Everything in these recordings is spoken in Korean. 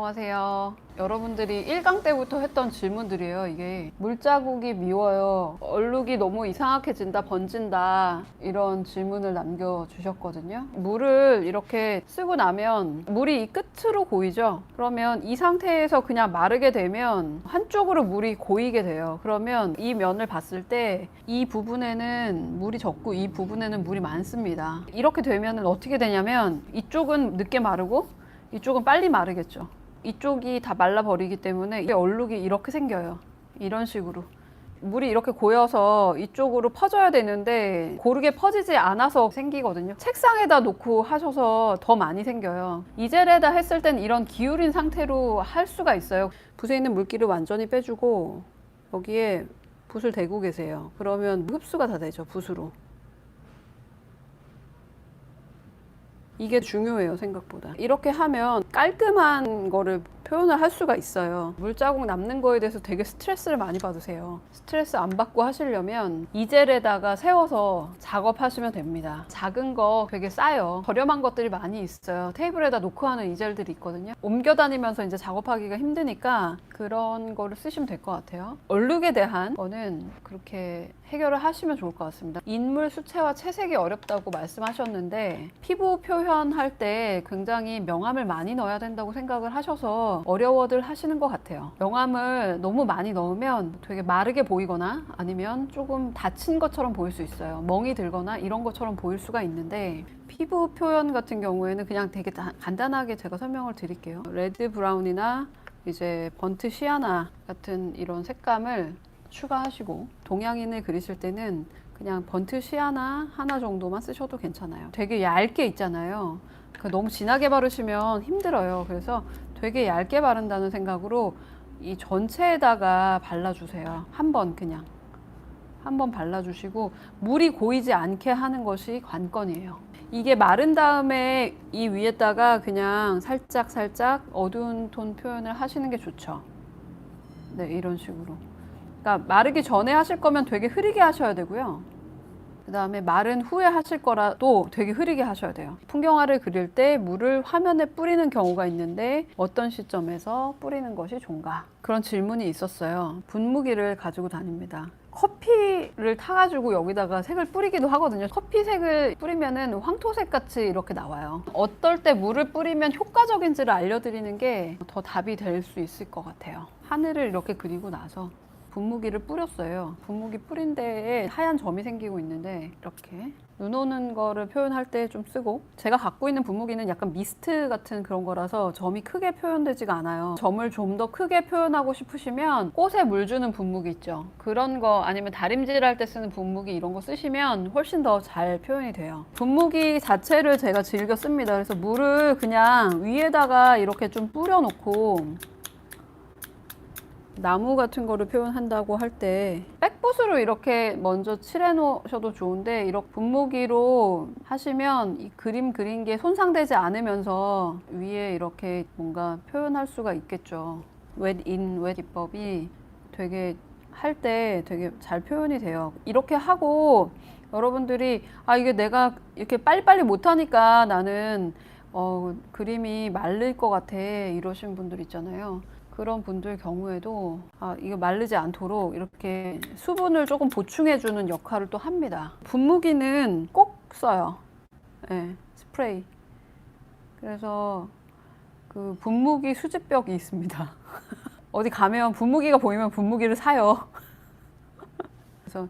안녕하세요. 여러분들이 1강 때부터 했던 질문들이에요. 이게 물자국이 미워요, 얼룩이 너무 이상하게진다, 번진다, 이런 질문을 남겨주셨거든요. 물을 이렇게 쓰고 나면 물이 이 끝으로 고이죠. 그러면 이 상태에서 그냥 마르게 되면 한쪽으로 물이 고이게 돼요. 그러면 이 면을 봤을 때 이 부분에는 물이 적고 이 부분에는 물이 많습니다. 이렇게 되면 어떻게 되냐면 이쪽은 늦게 마르고 이쪽은 빨리 마르겠죠. 이쪽이 다 말라버리기 때문에 이 얼룩이 이렇게 생겨요. 이런 식으로 물이 이렇게 고여서 이쪽으로 퍼져야 되는데 고르게 퍼지지 않아서 생기거든요. 책상에다 놓고 하셔서 더 많이 생겨요. 이젤에다 했을 땐 이런 기울인 상태로 할 수가 있어요. 붓에 있는 물기를 완전히 빼주고 여기에 붓을 대고 계세요. 그러면 흡수가 다 되죠, 붓으로. 이게 중요해요, 생각보다. 이렇게 하면 깔끔한 거를 표현을 할 수가 있어요. 물자국 남는 거에 대해서 되게 스트레스를 많이 받으세요. 스트레스 안 받고 하시려면 이젤에다가 세워서 작업하시면 됩니다. 작은 거 되게 싸요. 저렴한 것들이 많이 있어요. 테이블에다 놓고 하는 이젤들이 있거든요. 옮겨 다니면서 이제 작업하기가 힘드니까 그런 거를 쓰시면 될 것 같아요. 얼룩에 대한 거는 그렇게 해결을 하시면 좋을 것 같습니다. 인물 수채화 채색이 어렵다고 말씀하셨는데 피부 표현할 때 굉장히 명암을 많이 넣어야 된다고 생각을 하셔서 어려워들 하시는 것 같아요. 명암을 너무 많이 넣으면 되게 마르게 보이거나 아니면 조금 다친 것처럼 보일 수 있어요. 멍이 들거나 이런 것처럼 보일 수가 있는데 피부 표현 같은 경우에는 그냥 되게 간단하게 제가 설명을 드릴게요. 레드 브라운이나 이제 번트 시아나 같은 이런 색감을 추가하시고 동양인을 그리실 때는 그냥 번트 시아나 하나 정도만 쓰셔도 괜찮아요. 되게 얇게 있잖아요. 너무 진하게 바르시면 힘들어요. 그래서 되게 얇게 바른다는 생각으로 이 전체에다가 발라주세요. 그냥 한 번 발라주시고 물이 고이지 않게 하는 것이 관건이에요. 이게 마른 다음에 이 위에다가 그냥 살짝 어두운 톤 표현을 하시는 게 좋죠. 네, 이런 식으로. 그러니까 마르기 전에 하실 거면 되게 흐리게 하셔야 되고요. 그 다음에 마른 후에 하실 거라도 되게 흐리게 하셔야 돼요. 풍경화를 그릴 때 물을 화면에 뿌리는 경우가 있는데 어떤 시점에서 뿌리는 것이 좋은가? 그런 질문이 있었어요. 분무기를 가지고 다닙니다. 커피를 타가지고 여기다가 색을 뿌리기도 하거든요. 커피색을 뿌리면은 황토색 같이 이렇게 나와요. 어떨 때 물을 뿌리면 효과적인지를 알려드리는 게 더 답이 될 수 있을 것 같아요. 하늘을 이렇게 그리고 나서 분무기를 뿌렸어요. 분무기 뿌린 데에 하얀 점이 생기고 있는데 이렇게 눈 오는 거를 표현할 때 좀 쓰고, 제가 갖고 있는 분무기는 약간 미스트 같은 그런 거라서 점이 크게 표현되지가 않아요. 점을 좀 더 크게 표현하고 싶으시면 꽃에 물 주는 분무기 있죠. 그런 거 아니면 다림질 할 때 쓰는 분무기 이런 거 쓰시면 훨씬 더 잘 표현이 돼요. 분무기 자체를 제가 즐겨 씁니다. 그래서 물을 그냥 위에다가 이렇게 좀 뿌려 놓고 나무 같은 거를 표현한다고 할 때 백붓으로 이렇게 먼저 칠해 놓으셔도 좋은데 이렇게 분무기로 하시면 이 그림 그린 게 손상되지 않으면서 위에 이렇게 뭔가 표현할 수가 있겠죠. 웻 인, 웻 기법이 되게 할 때 되게 잘 표현이 돼요. 이렇게 하고 여러분들이 이게 내가 이렇게 빨리빨리 못하니까 나는 그림이 마를 것 같아 이러신 분들 있잖아요. 그런 분들 경우에도 이거 마르지 않도록 이렇게 수분을 조금 보충해주는 역할을 또 합니다. 분무기는 꼭 써요. 네, 스프레이. 그래서 그 분무기 수집벽이 있습니다. 어디 가면 분무기가 보이면 분무기를 사요. 그래서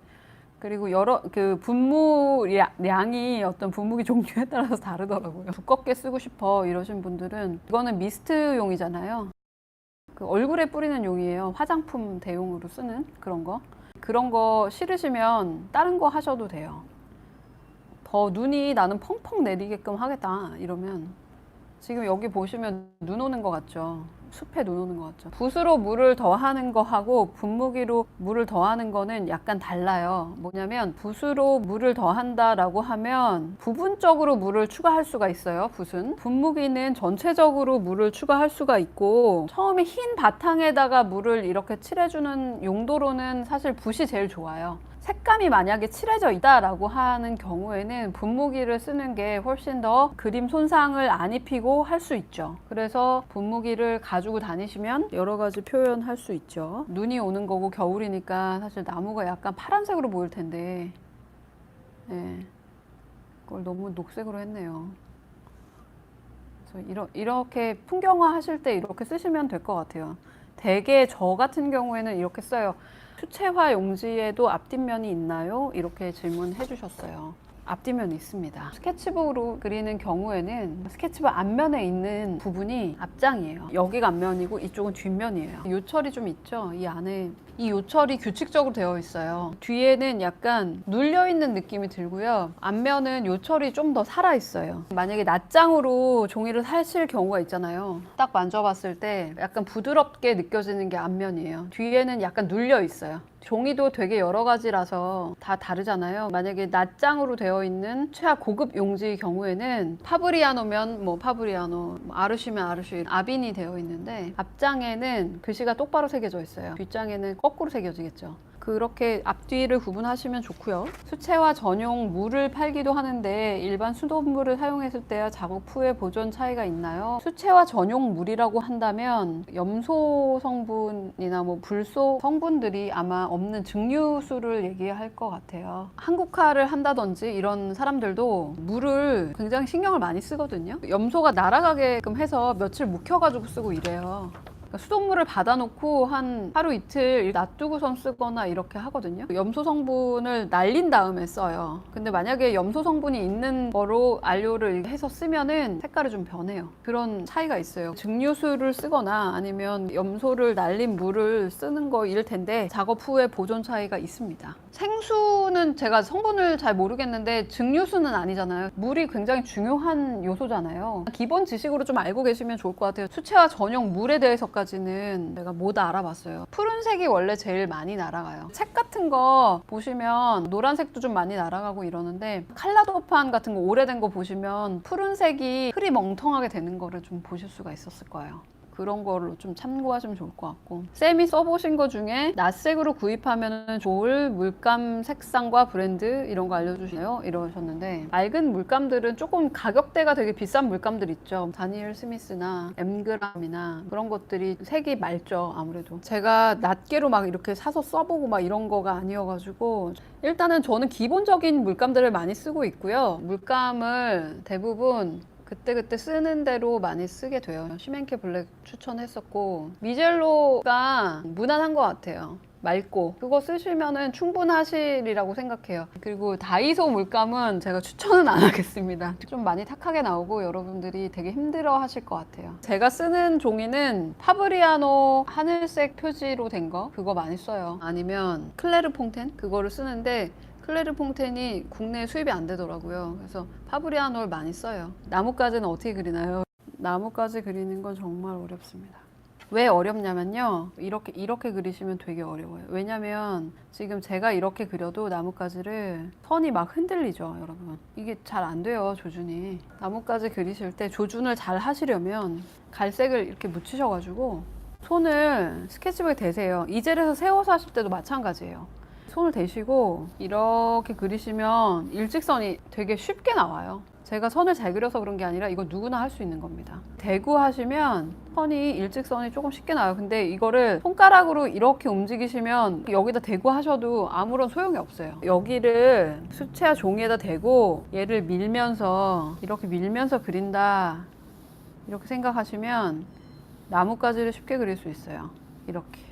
그리고 그 분무량이 어떤 분무기 종류에 따라서 다르더라고요. 두껍게 쓰고 싶어 이러신 분들은, 이거는 미스트용이잖아요. 그 얼굴에 뿌리는 용이에요. 화장품 대용으로 쓰는 그런 거 싫으시면 다른 거 하셔도 돼요. 더 눈이 나는 펑펑 내리게끔 하겠다 이러면, 지금 여기 보시면 눈 오는 거 같죠? 숲에 눈 오는 거 같죠? 붓으로 물을 더하는 거하고 분무기로 물을 더하는 거는 약간 달라요. 뭐냐면 붓으로 물을 더한다라고 하면 부분적으로 물을 추가할 수가 있어요. 붓은. 분무기는 전체적으로 물을 추가할 수가 있고, 처음에 흰 바탕에다가 물을 이렇게 칠해주는 용도로는 사실 붓이 제일 좋아요. 색감이 만약에 칠해져 있다라고 하는 경우에는 분무기를 쓰는 게 훨씬 더 그림 손상을 안 입히고 할 수 있죠. 그래서 분무기를 가지고 다니시면 여러 가지 표현할 수 있죠. 눈이 오는 거고 겨울이니까 사실 나무가 약간 파란색으로 보일 텐데 네, 그걸 너무 녹색으로 했네요. 그래서 이렇게 풍경화 하실 때 이렇게 쓰시면 될 것 같아요. 대개 저 같은 경우에는 이렇게 써요. 수채화 용지에도 앞뒷면이 있나요? 이렇게 질문해 주셨어요. 앞뒷면이 있습니다. 스케치북으로 그리는 경우에는 스케치북 앞면에 있는 부분이 앞장이에요. 여기가 앞면이고 이쪽은 뒷면이에요. 요철이 좀 있죠? 이 안에 이 요철이 규칙적으로 되어 있어요. 뒤에는 약간 눌려있는 느낌이 들고요. 앞면은 요철이 좀 더 살아있어요. 만약에 낱장으로 종이를 사실 경우가 있잖아요. 딱 만져봤을 때 약간 부드럽게 느껴지는 게 앞면이에요. 뒤에는 약간 눌려있어요. 종이도 되게 여러 가지라서 다 다르잖아요. 만약에 낱장으로 되어 있는 최하 고급 용지의 경우에는 파브리아노면 뭐 파브리아노, 아르쉬면 아르쉬, 아빈이 되어 있는데 앞장에는 글씨가 똑바로 새겨져 있어요. 뒷장에는 거꾸로 새겨지겠죠. 그렇게 앞뒤를 구분하시면 좋고요. 수채화 전용 물을 팔기도 하는데 일반 수돗물을 사용했을 때와 작업 후에 보존 차이가 있나요? 수채화 전용 물이라고 한다면 염소 성분이나 뭐 불소 성분들이 아마 없는 증류수를 얘기할 것 같아요. 한국화를 한다든지 이런 사람들도 물을 굉장히 신경을 많이 쓰거든요. 염소가 날아가게끔 해서 며칠 묵혀가지고 쓰고 이래요. 그러니까 수돗물을 받아놓고 한 하루 이틀 놔두고선 쓰거나 이렇게 하거든요. 염소 성분을 날린 다음에 써요. 근데 만약에 염소 성분이 있는 거로 안료를 해서 쓰면은 색깔이 좀 변해요. 그런 차이가 있어요. 증류수를 쓰거나 아니면 염소를 날린 물을 쓰는 거일 텐데 작업 후에 보존 차이가 있습니다. 생수는 제가 성분을 잘 모르겠는데 증류수는 아니잖아요. 물이 굉장히 중요한 요소잖아요. 기본 지식으로 좀 알고 계시면 좋을 것 같아요. 수채화 전용 물에 대해서까지는 내가 못 알아봤어요. 푸른색이 원래 제일 많이 날아가요. 책 같은 거 보시면 노란색도 좀 많이 날아가고 이러는데 칼라도판 같은 거 오래된 거 보시면 푸른색이 흐리 멍텅하게 되는 거를 좀 보실 수가 있었을 거예요. 그런 걸로 좀 참고하시면 좋을 것 같고, 쌤이 써보신 거 중에 낯색으로 구입하면 좋을 물감 색상과 브랜드 이런 거 알려주시나요? 이러셨는데 맑은 물감들은 조금 가격대가 되게 비싼 물감들 있죠. 다니엘 스미스나 엠그람이나 그런 것들이 색이 맑죠. 아무래도 제가 낱개로 막 이렇게 사서 써보고 막 이런 거가 아니어가지고 일단은 저는 기본적인 물감들을 많이 쓰고 있고요. 물감을 대부분 그때그때 쓰는 대로 많이 쓰게 돼요. 시멘케 블랙 추천했었고 미젤로가 무난한 것 같아요. 맑고 그거 쓰시면은 충분하시리라고 생각해요. 그리고 다이소 물감은 제가 추천은 안 하겠습니다. 좀 많이 탁하게 나오고 여러분들이 되게 힘들어 하실 것 같아요. 제가 쓰는 종이는 파브리아노 하늘색 표지로 된 거 그거 많이 써요. 아니면 클레르 퐁텐 그거를 쓰는데 클레르 퐁텐이 국내에 수입이 안 되더라고요. 그래서 파브리아노를 많이 써요. 나뭇가지는 어떻게 그리나요? 나뭇가지 그리는 건 정말 어렵습니다. 왜 어렵냐면요. 이렇게 그리시면 되게 어려워요. 왜냐면 지금 제가 이렇게 그려도 나뭇가지를 선이 막 흔들리죠, 여러분. 이게 잘 안 돼요, 조준이. 나뭇가지 그리실 때 조준을 잘 하시려면 갈색을 이렇게 묻히셔가지고 손을 스케치북에 대세요. 이젤에서 세워서 하실 때도 마찬가지예요. 손을 대시고 이렇게 그리시면 일직선이 되게 쉽게 나와요. 제가 선을 잘 그려서 그런 게 아니라 이거 누구나 할 수 있는 겁니다. 대구 하시면 선이 일직선이 조금 쉽게 나와요. 근데 이거를 손가락으로 이렇게 움직이시면 여기다 대고 하셔도 아무런 소용이 없어요. 여기를 수채화 종이에다 대고 얘를 밀면서 이렇게 밀면서 그린다 이렇게 생각하시면 나뭇가지를 쉽게 그릴 수 있어요. 이렇게.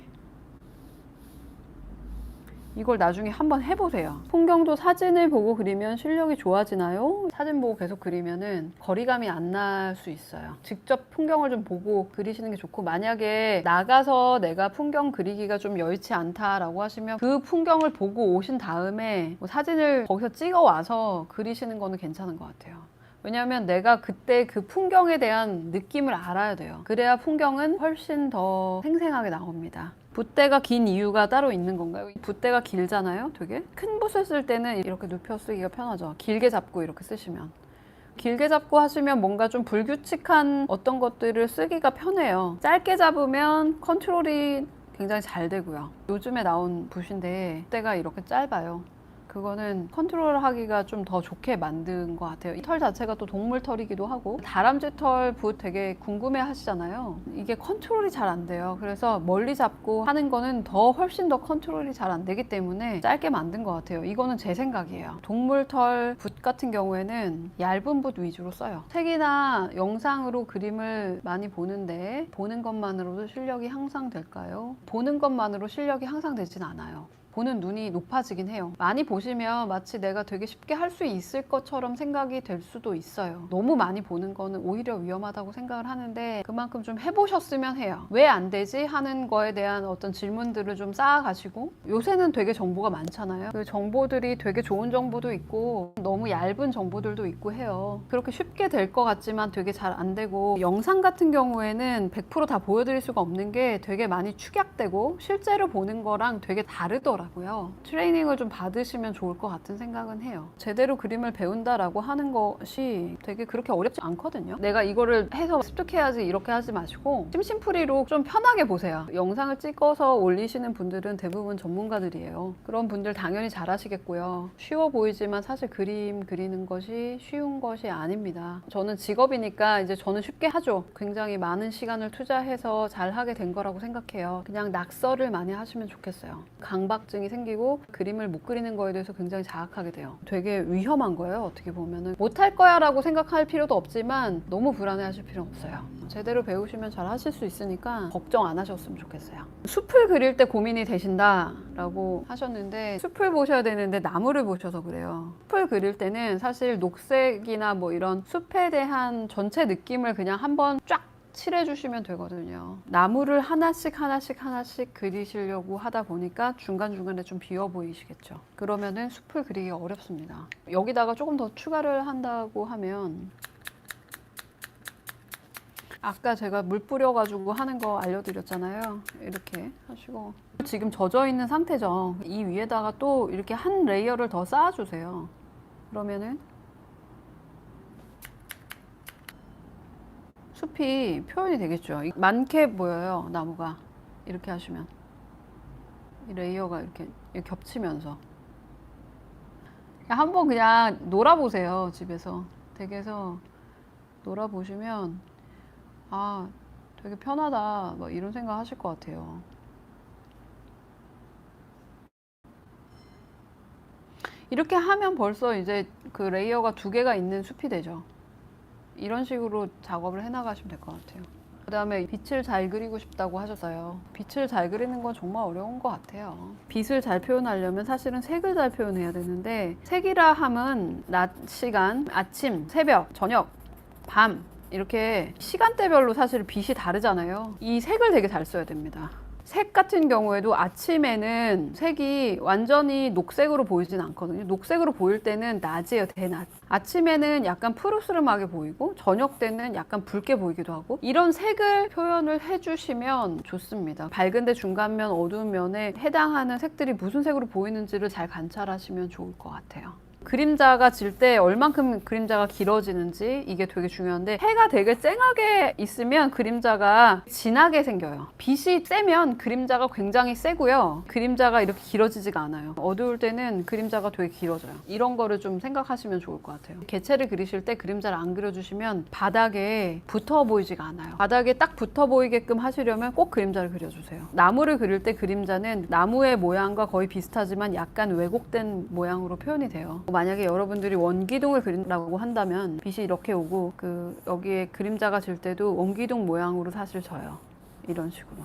이걸 나중에 한번 해보세요. 풍경도 사진을 보고 그리면 실력이 좋아지나요? 사진 보고 계속 그리면은 거리감이 안 날 수 있어요. 직접 풍경을 좀 보고 그리시는 게 좋고, 만약에 나가서 내가 풍경 그리기가 좀 여의치 않다라고 하시면 그 풍경을 보고 오신 다음에 뭐 사진을 거기서 찍어 와서 그리시는 거는 괜찮은 것 같아요. 왜냐하면 내가 그때 그 풍경에 대한 느낌을 알아야 돼요. 그래야 풍경은 훨씬 더 생생하게 나옵니다. 붓대가 긴 이유가 따로 있는 건가요? 붓대가 길잖아요, 되게? 큰 붓을 쓸 때는 이렇게 눕혀 쓰기가 편하죠. 길게 잡고 이렇게 쓰시면. 길게 잡고 하시면 뭔가 좀 불규칙한 어떤 것들을 쓰기가 편해요. 짧게 잡으면 컨트롤이 굉장히 잘 되고요. 요즘에 나온 붓인데 붓대가 이렇게 짧아요. 그거는 컨트롤하기가 좀 더 좋게 만든 것 같아요. 이 털 자체가 또 동물 털이기도 하고, 다람쥐 털 붓 되게 궁금해 하시잖아요. 이게 컨트롤이 잘 안 돼요. 그래서 멀리 잡고 하는 거는 훨씬 더 컨트롤이 잘 안 되기 때문에 짧게 만든 것 같아요. 이거는 제 생각이에요. 동물 털 붓 같은 경우에는 얇은 붓 위주로 써요. 책이나 영상으로 그림을 많이 보는데 보는 것만으로도 실력이 향상될까요? 보는 것만으로 실력이 향상되진 않아요. 보는 눈이 높아지긴 해요. 많이 보시면 마치 내가 되게 쉽게 할 수 있을 것처럼 생각이 될 수도 있어요. 너무 많이 보는 거는 오히려 위험하다고 생각을 하는데, 그만큼 좀 해보셨으면 해요. 왜 안 되지? 하는 거에 대한 어떤 질문들을 좀 쌓아가시고, 요새는 되게 정보가 많잖아요. 그 정보들이 되게 좋은 정보도 있고 너무 얇은 정보들도 있고 해요. 그렇게 쉽게 될 것 같지만 되게 잘 안 되고, 영상 같은 경우에는 100% 다 보여드릴 수가 없는 게 되게 많이 축약되고 실제로 보는 거랑 되게 다르더라고요. 트레이닝을 좀 받으시면 좋을 것 같은 생각은 해요. 제대로 그림을 배운다라고 하는 것이 되게 그렇게 어렵지 않거든요. 내가 이거를 해서 습득해야지 이렇게 하지 마시고 심심풀이로 좀 편하게 보세요. 영상을 찍어서 올리시는 분들은 대부분 전문가들이에요. 그런 분들 당연히 잘 하시겠고요. 쉬워 보이지만 사실 그림 그리는 것이 쉬운 것이 아닙니다. 저는 직업이니까 이제 저는 쉽게 하죠. 굉장히 많은 시간을 투자해서 잘 하게 된 거라고 생각해요. 그냥 낙서를 많이 하시면 좋겠어요. 강박증이 생기고 그림을 못 그리는 거에 대해서 굉장히 자학하게 돼요. 되게 위험한 거예요. 어떻게 보면은 못할 거야 라고 생각할 필요도 없지만 너무 불안해 하실 필요는 없어요. 제대로 배우시면 잘 하실 수 있으니까 걱정 안 하셨으면 좋겠어요. 숲을 그릴 때 고민이 되신다 라고 하셨는데, 숲을 보셔야 되는데 나무를 보셔서 그래요. 숲을 그릴 때는 사실 녹색이나 뭐 이런 숲에 대한 전체 느낌을 그냥 한번 쫙 칠해주시면 되거든요. 나무를 하나씩 그리시려고 하다 보니까 중간중간에 좀 비어 보이시겠죠. 그러면은 숲을 그리기가 어렵습니다. 여기다가 조금 더 추가를 한다고 하면, 아까 제가 물 뿌려가지고 하는 거 알려드렸잖아요. 이렇게 하시고 지금 젖어 있는 상태죠. 이 위에다가 또 이렇게 한 레이어를 더 쌓아주세요. 그러면은 숲이 표현이 되겠죠. 많게 보여요, 나무가. 이렇게 하시면 이 레이어가 이렇게 겹치면서 한번 그냥 놀아보세요. 집에서 댁에서 놀아보시면 아, 되게 편하다 뭐 이런 생각 하실 것 같아요. 이렇게 하면 벌써 이제 그 레이어가 2개가 있는 숲이 되죠. 이런 식으로 작업을 해나가시면 될 것 같아요. 그 다음에 빛을 잘 그리고 싶다고 하셨어요. 빛을 잘 그리는 건 정말 어려운 것 같아요. 빛을 잘 표현하려면 사실은 색을 잘 표현해야 되는데, 색이라 함은 낮 시간, 아침, 새벽, 저녁, 밤 이렇게 시간대별로 사실 빛이 다르잖아요. 이 색을 되게 잘 써야 됩니다. 색 같은 경우에도 아침에는 색이 완전히 녹색으로 보이진 않거든요. 녹색으로 보일 때는 낮이에요, 대낮. 아침에는 약간 푸르스름하게 보이고 저녁 때는 약간 붉게 보이기도 하고, 이런 색을 표현을 해주시면 좋습니다. 밝은데 중간면, 어두운 면에 해당하는 색들이 무슨 색으로 보이는지를 잘 관찰하시면 좋을 것 같아요. 그림자가 질 때 얼만큼 그림자가 길어지는지 이게 되게 중요한데, 해가 되게 쨍하게 있으면 그림자가 진하게 생겨요. 빛이 세면 그림자가 굉장히 세고요. 그림자가 이렇게 길어지지가 않아요. 어두울 때는 그림자가 되게 길어져요. 이런 거를 좀 생각하시면 좋을 것 같아요. 개체를 그리실 때 그림자를 안 그려주시면 바닥에 붙어 보이지가 않아요. 바닥에 딱 붙어 보이게끔 하시려면 꼭 그림자를 그려주세요. 나무를 그릴 때 그림자는 나무의 모양과 거의 비슷하지만 약간 왜곡된 모양으로 표현이 돼요. 만약에 여러분들이 원기둥을 그린다고 한다면 빛이 이렇게 오고 여기에 그림자가 질 때도 원기둥 모양으로 사실 져요. 이런 식으로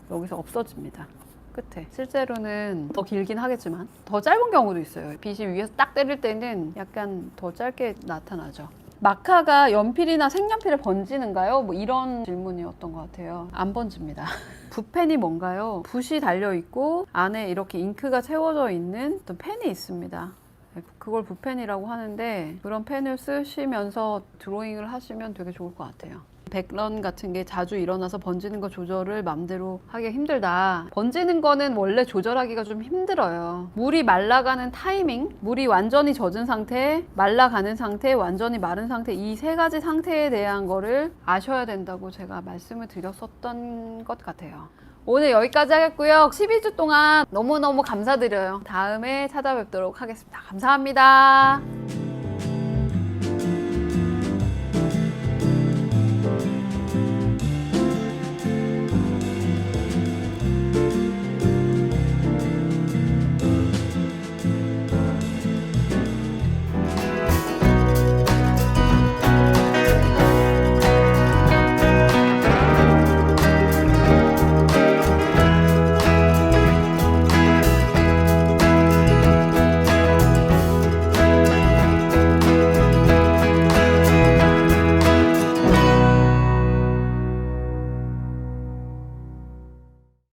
여기서 없어집니다. 끝에. 실제로는 더 길긴 하겠지만 더 짧은 경우도 있어요. 빛이 위에서 딱 때릴 때는 약간 더 짧게 나타나죠. 마카가 연필이나 색연필에 번지는가요? 뭐 이런 질문이었던 것 같아요. 안 번집니다. 붓펜이 뭔가요? 붓이 달려있고 안에 이렇게 잉크가 채워져 있는 어떤 펜이 있습니다. 그걸 붓펜이라고 하는데, 그런 펜을 쓰시면서 드로잉을 하시면 되게 좋을 것 같아요. 백런 같은 게 자주 일어나서 번지는 거 조절을 맘대로 하기가 힘들다. 번지는 거는 원래 조절하기가 좀 힘들어요. 물이 말라가는 타이밍, 물이 완전히 젖은 상태, 말라가는 상태, 완전히 마른 상태, 이 세 가지 상태에 대한 거를 아셔야 된다고 제가 말씀을 드렸었던 것 같아요. 오늘 여기까지 하겠고요. 12주 동안 너무너무 감사드려요. 다음에 찾아뵙도록 하겠습니다. 감사합니다.